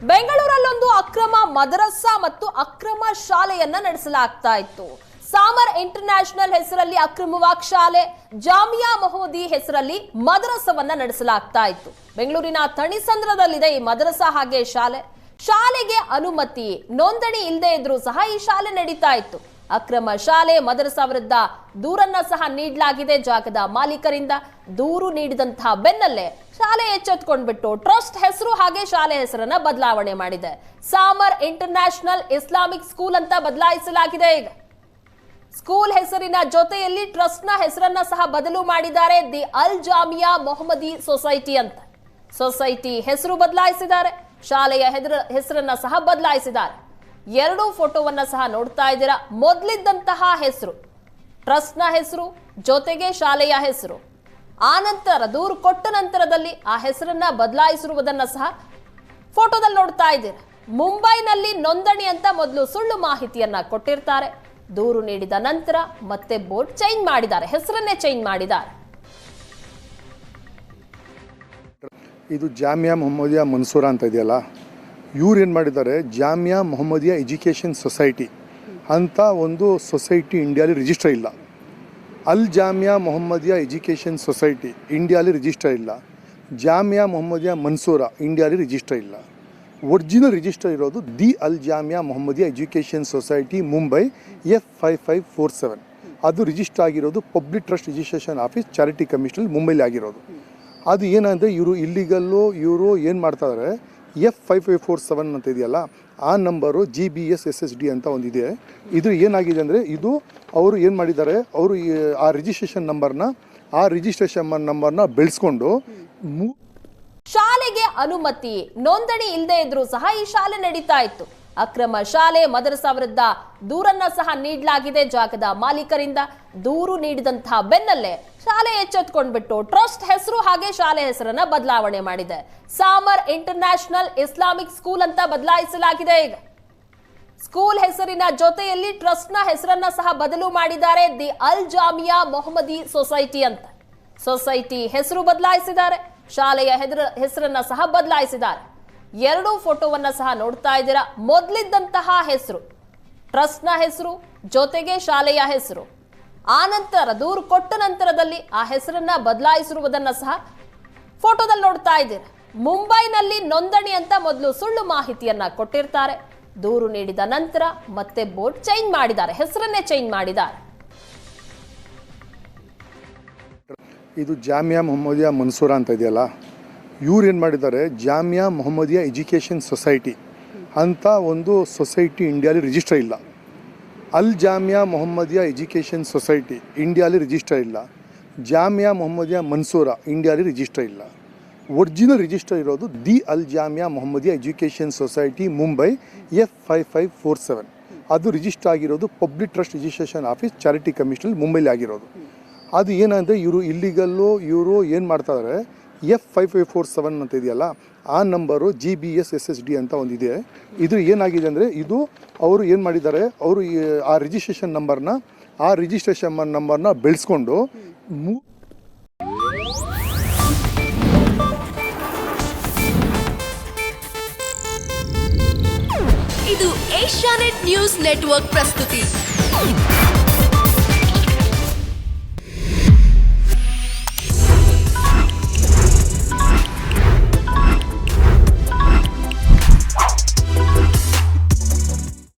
ಬೆಂಗಳೂರಲ್ಲೊಂದು ಅಕ್ರಮ ಮದರಸಾ ಮತ್ತು ಅಕ್ರಮ ಶಾಲೆಯನ್ನ ನಡೆಸಲಾಗ್ತಾ ಇತ್ತು. ಸಾಮರ್ ಇಂಟರ್ನ್ಯಾಷನಲ್ ಹೆಸರಲ್ಲಿ ಅಕ್ರಮವಾಗಿ ಶಾಲೆ, ಜಾಮಿಯಾ ಮೊಹಮ್ಮದಿ ಹೆಸರಲ್ಲಿ ಮದರಸವನ್ನ ನಡೆಸಲಾಗ್ತಾ ಇತ್ತು. ಬೆಂಗಳೂರಿನ ಥಣಿಸಂದ್ರದಲ್ಲಿದೆ ಈ ಮದರಸಾ ಹಾಗೆ ಶಾಲೆ. ಶಾಲೆಗೆ ಅನುಮತಿ ನೋಂದಣಿ ಇಲ್ಲದೆ ಇದ್ರೂ ಸಹ ಈ ಶಾಲೆ ನಡೀತಾ ಇತ್ತು. ಅಕ್ರಮ ಶಾಲೆ ಮದರಸಾ ವಿರುದ್ಧ ದೂರನ್ನ ಸಹ ನೀಡಲಾಗಿದೆ. ಜಾಗದ ಮಾಲೀಕರಿಂದ ದೂರು ನೀಡಿದಂತಹ ಬೆನ್ನಲ್ಲೇ ಶಾಲೆ ಎಚ್ಚೆತ್ತುಕೊಂಡ್ಬಿಟ್ಟು ಟ್ರಸ್ಟ್ ಹೆಸರು ಹಾಗೆ ಶಾಲೆ ಹೆಸರನ್ನ ಬದಲಾವಣೆ ಮಾಡಿದೆ. ಸಾಮರ್ ಇಂಟರ್ನ್ಯಾಷನಲ್ ಇಸ್ಲಾಮಿಕ್ ಸ್ಕೂಲ್ ಅಂತ ಬದಲಾಯಿಸಲಾಗಿದೆ. ಈಗ ಸ್ಕೂಲ್ ಹೆಸರಿನ ಜೊತೆಯಲ್ಲಿ ಟ್ರಸ್ಟ್ ನ ಹೆಸರನ್ನ ಸಹ ಬದಲು ಮಾಡಿದ್ದಾರೆ. ದಿ ಅಲ್ ಜಾಮಿಯಾ ಮೊಹಮ್ಮದಿ ಸೊಸೈಟಿ ಅಂತ ಸೊಸೈಟಿ ಹೆಸರು ಬದಲಾಯಿಸಿದ್ದಾರೆ. ಶಾಲೆಯ ಹೆಸರನ್ನ ಸಹ ಬದಲಾಯಿಸಿದ್ದಾರೆ. ಎರಡು ಫೋಟೋವನ್ನ ಸಹ ನೋಡ್ತಾ ಇದ್ದೀರಾ. ಮೊದಲಿದ್ದಂತಹ ಹೆಸರು ಟ್ರಸ್ಟ್ ನ ಹೆಸರು ಜೊತೆಗೆ ಶಾಲೆಯ ಹೆಸರು, ಆನಂತರ ದೂರು ಕೊಟ್ಟ ನಂತರದಲ್ಲಿ ಆ ಹೆಸರನ್ನ ಬದಲಾಯಿಸಿರುವುದನ್ನ ಸಹ ಫೋಟೋದಲ್ಲಿ ನೋಡ್ತಾ ಇದ್ದೀರಾ. ಮುಂಬೈನಲ್ಲಿ ನೋಂದಣಿ ಅಂತ ಮೊದಲು ಸುಳ್ಳು ಮಾಹಿತಿಯನ್ನ ಕೊಟ್ಟಿರ್ತಾರೆ. ದೂರು ನೀಡಿದ ನಂತರ ಮತ್ತೆ ಬೋರ್ಡ್ ಚೇಂಜ್ ಮಾಡಿದ್ದಾರೆ, ಹೆಸರನ್ನೇ ಚೇಂಜ್ ಮಾಡಿದ್ದಾರೆ. ಇದು ಜಾಮಿಯಾ ಮೊಹಮ್ಮದಿಯಾ ಮನ್ಸೂರಾ ಅಂತ ಇದೆಯಲ್ಲ, ಇವ್ರು ಏನು ಮಾಡಿದ್ದಾರೆ, ಜಾಮಿಯಾ ಮೊಹಮ್ಮದಿಯಾ ಎಜುಕೇಷನ್ ಸೊಸೈಟಿ ಅಂತ ಒಂದು ಸೊಸೈಟಿ ಇಂಡಿಯಾಲಿ ರಿಜಿಸ್ಟರ್ ಇಲ್ಲ. ಅಲ್ ಜಾಮಿಯಾ ಮೊಹಮ್ಮದಿಯಾ ಎಜುಕೇಷನ್ ಸೊಸೈಟಿ ಇಂಡಿಯಾಲಿ ರಿಜಿಸ್ಟರ್ ಇಲ್ಲ. ಜಾಮಿಯಾ ಮೊಹಮ್ಮದಿಯಾ ಮನ್ಸೂರಾ ಇಂಡಿಯಾಲಿ ರಿಜಿಸ್ಟರ್ ಇಲ್ಲ. ಒರಿಜಿನಲ್ ರಿಜಿಸ್ಟರ್ ಇರೋದು the Al Jamia Mohammadia education society Mumbai F5547. ಅದು ರಿಜಿಸ್ಟರ್ ಆಗಿರೋದು public trust registration office charity commissioner ಮುಂಬೈಲಿ ಆಗಿರೋದು. ಅದು ಏನಂದರೆ ಇವರು ಇಲ್ಲಿಗಲ್ಲು ಇವರು ಏನು ಮಾಡ್ತಾಯಿದ್ದಾರೆ, F5547 ಅಂತ ಇದೆಯಲ್ಲ ಆ ನಂಬರು GBSSSD ಅಂತ ಒಂದಿದೆ. ಇದು ಏನಾಗಿದೆ ಅಂದರೆ ಇದು ಅವರು ಏನು ಮಾಡಿದ್ದಾರೆ, ಅವರು ಆ ರಿಜಿಸ್ಟ್ರೇಷನ್ ನಂಬರ್ನ ಬೆಳೆಸ್ಕೊಂಡು ಶಾಲೆಗೆ ಅನುಮತಿ ನೋಂದಣಿ ಇಲ್ಲದೆ ಇದ್ರೂ ಸಹ ಈ ಶಾಲೆ ನಡೀತಾ ಇತ್ತು. ಅಕ್ರಮ ಶಾಲೆ ಮದರಸಾ ವಿರುದ್ಧ ದೂರನ್ನ ಸಹ ನೀಡಲಾಗಿದೆ. ಜಾಗದ ಮಾಲೀಕರಿಂದ ದೂರು ನೀಡಿದಂತಹ ಬೆನ್ನಲ್ಲೇ ಶಾಲೆ ಎಚ್ಚೆತ್ತುಕೊಂಡ್ಬಿಟ್ಟು ಟ್ರಸ್ಟ್ ಹೆಸರು ಹಾಗೆ ಶಾಲೆ ಹೆಸರನ್ನ ಬದಲಾವಣೆ ಮಾಡಿದೆ. ಸಾಮರ್ ಇಂಟರ್ನ್ಯಾಷನಲ್ ಇಸ್ಲಾಮಿಕ್ ಸ್ಕೂಲ್ ಅಂತ ಬದಲಾಯಿಸಲಾಗಿದೆ. ಈಗ ಸ್ಕೂಲ್ ಹೆಸರಿನ ಜೊತೆಯಲ್ಲಿ ಟ್ರಸ್ಟ್ ನ ಹೆಸರನ್ನ ಸಹ ಬದಲು ಮಾಡಿದ್ದಾರೆ. ದಿ ಅಲ್ ಜಾಮಿಯಾ ಮೊಹಮ್ಮದಿ ಸೊಸೈಟಿ ಅಂತ ಸೊಸೈಟಿ ಹೆಸರು ಬದಲಾಯಿಸಿದ್ದಾರೆ. ಶಾಲೆಯ ಹೆಸರನ್ನ ಸಹ ಬದಲಾಯಿಸಿದ್ದಾರೆ. ಎರಡು ಫೋಟೋವನ್ನ ಸಹ ನೋಡ್ತಾ ಇದ್ದೀರಾ. ಮೊದಲಿದ್ದಂತಹ ಹೆಸರು ಟ್ರಸ್ಟ್ ನ ಹೆಸರು ಜೊತೆಗೆ ಶಾಲೆಯ ಹೆಸರು, ಆನಂತರ ದೂರು ಕೊಟ್ಟ ನಂತರದಲ್ಲಿ ಆ ಹೆಸರನ್ನ ಬದಲಾಯಿಸಿರುವುದನ್ನ ಸಹ ಫೋಟೋದಲ್ಲಿ ನೋಡ್ತಾ ಇದ್ದೀರಾ. ಮುಂಬೈನಲ್ಲಿ ನೋಂದಣಿ ಅಂತ ಮೊದಲು ಸುಳ್ಳು ಮಾಹಿತಿಯನ್ನ ಕೊಟ್ಟಿರ್ತಾರೆ. ದೂರು ನೀಡಿದ ನಂತರ ಮತ್ತೆ ಬೋರ್ಡ್ ಚೇಂಜ್ ಮಾಡಿದ್ದಾರೆ, ಹೆಸರನ್ನೇ ಚೇಂಜ್ ಮಾಡಿದ್ದಾರೆ. ಇದು ಜಾಮಿಯಾ ಮೊಹಮ್ಮದಿಯಾ ಮನ್ಸೂರಾ ಅಂತ ಇದೆಯಲ್ಲ, ಇವ್ರು ಏನು ಮಾಡಿದ್ದಾರೆ, ಜಾಮಿಯಾ ಮೊಹಮ್ಮದಿಯಾ ಎಜುಕೇಷನ್ ಸೊಸೈಟಿ ಅಂತ ಒಂದು ಸೊಸೈಟಿ ಇಂಡಿಯಾಲಿ ರಿಜಿಸ್ಟರ್ ಇಲ್ಲ. ಅಲ್ ಜಾಮಿಯಾ ಮೊಹಮ್ಮದಿಯಾ ಎಜುಕೇಷನ್ ಸೊಸೈಟಿ ಇಂಡಿಯಾಲಿ ರಿಜಿಸ್ಟರ್ ಇಲ್ಲ. ಜಾಮಿಯಾ ಮೊಹಮ್ಮದಿಯಾ ಮನ್ಸೂರಾ ಇಂಡಿಯಾಲಿ ರಿಜಿಸ್ಟರ್ ಇಲ್ಲ. ಒರಿಜಿನಲ್ ರಿಜಿಸ್ಟರ್ ಇರೋದು the Al Jamia Mohammadia education society Mumbai F5547. ಅದು ರಿಜಿಸ್ಟರ್ ಆಗಿರೋದು public trust registration office charity commissioner ಮುಂಬೈಲಿ ಆಗಿರೋದು. ಅದು ಏನಂದರೆ ಇವರು ಇಲ್ಲಿಗಲ್ಲು ಇವರು ಏನು ಮಾಡ್ತಾಯಿದ್ದಾರೆ, F5547 ಅಂತ ಇದೆಯಲ್ಲ ಆ ನಂಬರು GBSSSD ಅಂತ ಒಂದಿದೆ. ಇದು ಏನಾಗಿದೆ ಅಂದರೆ ಇದು ಅವರು ಏನು ಮಾಡಿದ್ದಾರೆ, ಅವರು ಆ ರಿಜಿಸ್ಟ್ರೇಷನ್ ನಂಬರ್ನ ಬೆಳೆಸ್ಕೊಂಡು ಇದು ಏಷ್ಯಾನೆಟ್ ನ್ಯೂಸ್ ನೆಟ್ವರ್ಕ್ ಪ್ರಸ್ತುತಿ.